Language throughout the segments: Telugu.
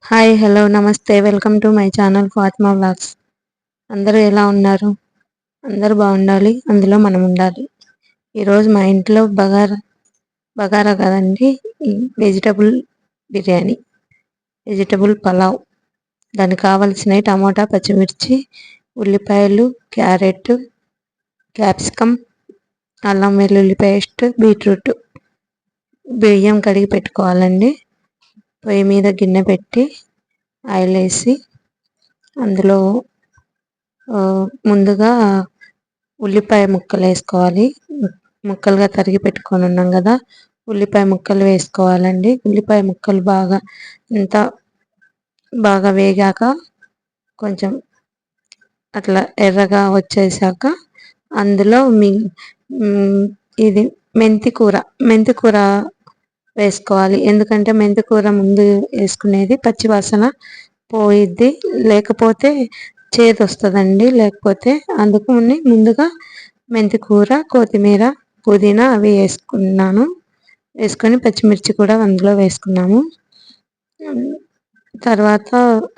హాయ్ హలో నమస్తే welcome to my channel Fatima vlogs. అందరూ ఎలా ఉన్నారు? అందరూ బాగుండాలి, అందులో మనం ఉండాలి. ఈరోజు మా ఇంట్లో బగారా కదండి, వెజిటబుల్ బిర్యానీ, వెజిటబుల్ పలావ్. దానికి కావాల్సినవి టమాటా, పచ్చిమిర్చి, ఉల్లిపాయలు, క్యారెట్, క్యాప్సికమ్, అల్లం వెల్లుల్లి పేస్ట్, బీట్రూట్. బియ్యం కడిగి పెట్టుకోవాలండి. పొయ్యి మీద గిన్నె పెట్టి ఆయిల్ వేసి అందులో ముందుగా ఉల్లిపాయ ముక్కలు వేసుకోవాలి. ముక్కలుగా తరిగి పెట్టుకొని ఉన్నాం కదా, ఉల్లిపాయ ముక్కలు వేసుకోవాలండి. ఉల్లిపాయ ముక్కలు బాగా వేగాక కొంచెం అట్లా ఎర్రగా వచ్చేసాక అందులో ఇది మెంతి కూర వేసుకోవాలి. ఎందుకంటే మెంతి కూర ముందు వేసుకునేది పచ్చివాసన పోయిద్ది, లేకపోతే చేదు వస్తుందండి. లేకపోతే అందుకని ముందుగా మెంతి కూర, కొత్తిమీర, పుదీనా అవి వేసుకొని పచ్చిమిర్చి కూడా అందులో వేసుకున్నాము. తర్వాత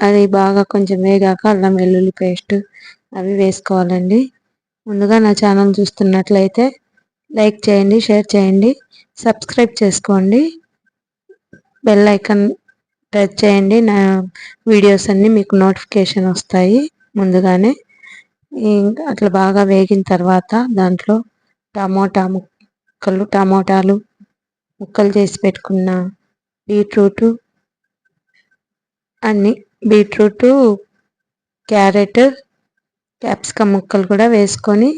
అది బాగా కొంచెం వేగాక అల్లం వెల్లుల్లి పేస్ట్ అవి వేసుకోవాలండి. ముందుగా నా ఛానల్ చూస్తున్నట్లయితే లైక్ చేయండి, షేర్ చేయండి, సబ్స్క్రైబ్ చేసుకోండి, బెల్ ఐకాన్ ప్రెస్ చేయండి. నా వీడియోస్ అన్నీ మీకు నోటిఫికేషన్ వస్తాయి ముందుగానే. అట్లా బాగా వేగిన తర్వాత దాంట్లో టమోటాలు ముక్కలు చేసి పెట్టుకున్న బీట్రూటు, క్యారెట్, క్యాప్సికమ్ ముక్కలు కూడా వేసుకొని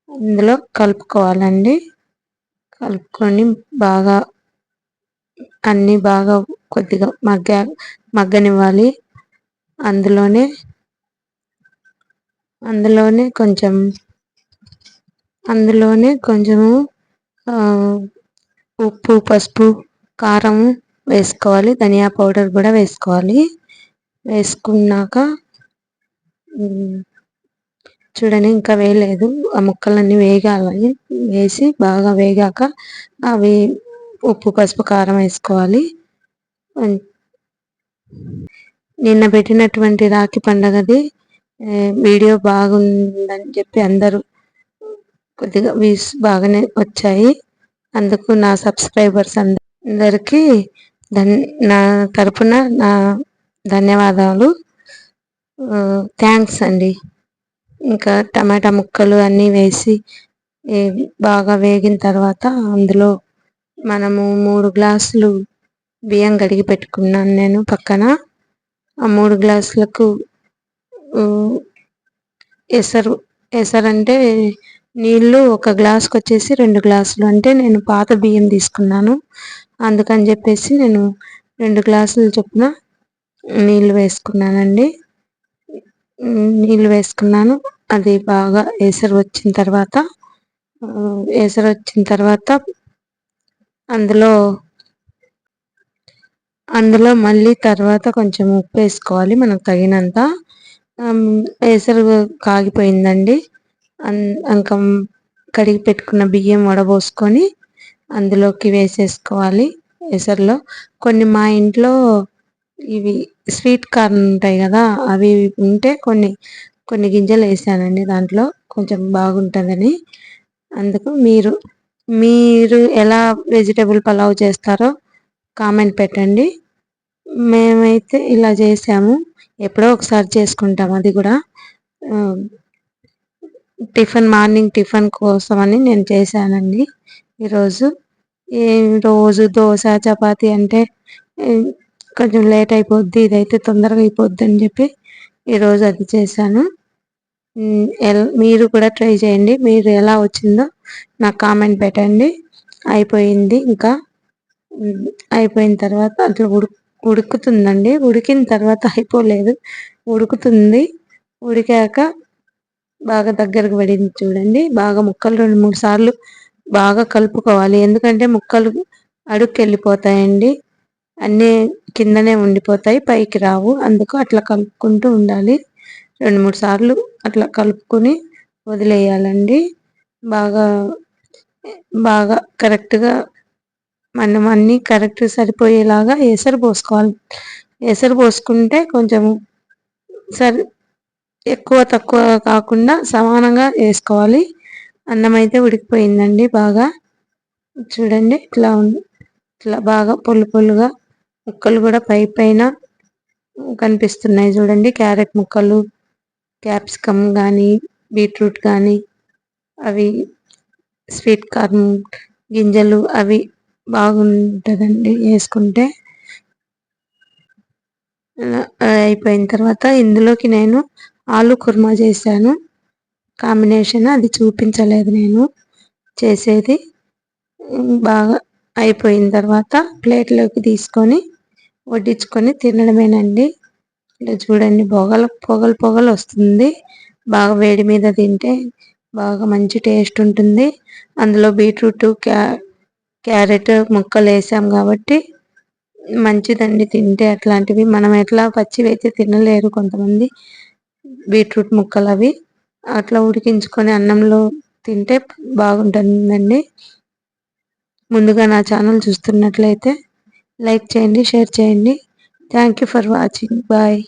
అందులో కలుపుకోవాలండి. కలుపుకొని అన్నీ బాగా కొద్దిగా మగ్గనివ్వాలి. అందులోనే కొంచెము ఉప్పు, పసుపు, కారం వేసుకోవాలి. ధనియా పౌడర్ కూడా వేసుకోవాలి. వేసుకున్నాక చూడండి, ఇంకా వేయలేదు, ఆ ముక్కలన్నీ వేగాలని వేసి బాగా వేగాక అవి ఉప్పు, పసుపు, కారం వేసుకోవాలి. నిన్న పెట్టినటువంటి రాఖీ పండగది వీడియో బాగుందని చెప్పి అందరూ కొద్దిగా వ్యూస్ బాగానే వచ్చాయి. అందుకు నా సబ్స్క్రైబర్స్ అందరికీ నా తరపున నా ధన్యవాదాలు, థ్యాంక్స్ అండి. ఇంకా టమాటా ముక్కలు అన్నీ వేసి బాగా వేగిన తర్వాత అందులో మనము 3 గ్లాసులు బియ్యం కడిగి పెట్టుకున్నాను నేను పక్కన. ఆ 3 గ్లాసులకు ఎసరు అంటే నీళ్ళు 1 గ్లాసుకు వచ్చేసి 2 గ్లాసులు, అంటే నేను పాత బియ్యం తీసుకున్నాను. అందుకని చెప్పేసి నేను 2 గ్లాసులు చొప్పున నీళ్ళు వేసుకున్నానండి. అది బాగా ఎసరు వచ్చిన తర్వాత అందులో మళ్ళీ తర్వాత కొంచెం ఉప్పు వేసుకోవాలి మనకు తగినంత. ఎసరు కాగిపోయిందండి. ఇంకా కడిగి పెట్టుకున్న బియ్యం వడబోసుకొని అందులోకి వేసేసుకోవాలి. ఎసరులో మా ఇంట్లో ఇవి స్వీట్ కార్న్ ఉంటాయి కదా, అవి ఉంటే కొన్ని గింజలు వేసానండి దాంట్లో, కొంచెం బాగుంటుందని. అందుకు మీరు ఎలా వెజిటబుల్ పలావ్ చేస్తారో కామెంట్ పెట్టండి. మేమైతే ఇలా చేసాము, ఎప్పుడో ఒకసారి చేసుకుంటాం. అది కూడా మార్నింగ్ టిఫిన్ కోసం అని నేను చేశానండి ఈరోజు. రోజు దోశ, చపాతి అంటే కొంచెం లేట్ అయిపోద్ది, ఇదైతే తొందరగా అయిపోద్ది అని చెప్పి ఈరోజు అది చేశాను. మీరు కూడా ట్రై చేయండి. మీరు ఎలా వచ్చిందో నాకు కామెంట్ పెట్టండి. అయిపోయింది. ఇంకా అయిపోయిన తర్వాత అట్లా ఉడుకుతుందండి. ఉడికిన తర్వాత అయిపోలేదు, ఉడుకుతుంది. ఉడికాక బాగా దగ్గరకు పడింది చూడండి. బాగా ముక్కలు 2-3 సార్లు బాగా కలుపుకోవాలి. ఎందుకంటే ముక్కలు అడుక్కి వెళ్ళిపోతాయండి, అన్నీ కిందనే ఉండిపోతాయి, పైకి రావు. అందుకు అట్లా కలుపుకుంటూ ఉండాలి. 2-3 సార్లు అట్లా కలుపుకొని వదిలేయాలండి. బాగా కరెక్ట్గా మనం అన్నీ కరెక్ట్ సరిపోయేలాగా ఎసరు పోసుకోవాలి. ఎసరు పోసుకుంటే కొంచెం సరి ఎక్కువ తక్కువ కాకుండా సమానంగా వేసుకోవాలి. అన్నం అయితే ఉడికిపోయిందండి బాగా. చూడండి ఇట్లా ఉంది, ఇట్లా బాగా పొల్లు పొల్లుగా ముక్కలు కూడా పైన కనిపిస్తున్నాయి చూడండి. క్యారెట్ ముక్కలు, క్యాప్సికమ్ కానీ, బీట్రూట్ కానీ, అవి స్వీట్ కార్న్ గింజలు అవి బాగుంటుందండి వేసుకుంటే. అయిపోయిన తర్వాత ఇందులోకి నేను ఆలు కుర్మా చేశాను. కాంబినేషన్ అది చూపించలేదు నేను చేసేది. బాగా అయిపోయిన తర్వాత ప్లేట్లోకి తీసుకొని వడ్డించుకొని తినడమేనండి. ఇలా చూడండి పొగలు పొగలు వస్తుంది. బాగా వేడి మీద తింటే బాగా మంచి టేస్ట్ ఉంటుంది. అందులో బీట్రూట్ క్యారెట్ ముక్కలు వేసాం కాబట్టి మంచిదండి తింటే. అట్లాంటివి మనం ఎట్లా పచ్చివి అయితే తినలేరు కొంతమంది, బీట్రూట్ ముక్కలు అవి అట్లా ఉడికించుకొని అన్నంలో తింటే బాగుంటుందండి. ముందుగా నా ఛానల్ చూస్తున్నట్లయితే లైక్ చేయండి, షేర్ చేయండి. Thank you for watching. Bye.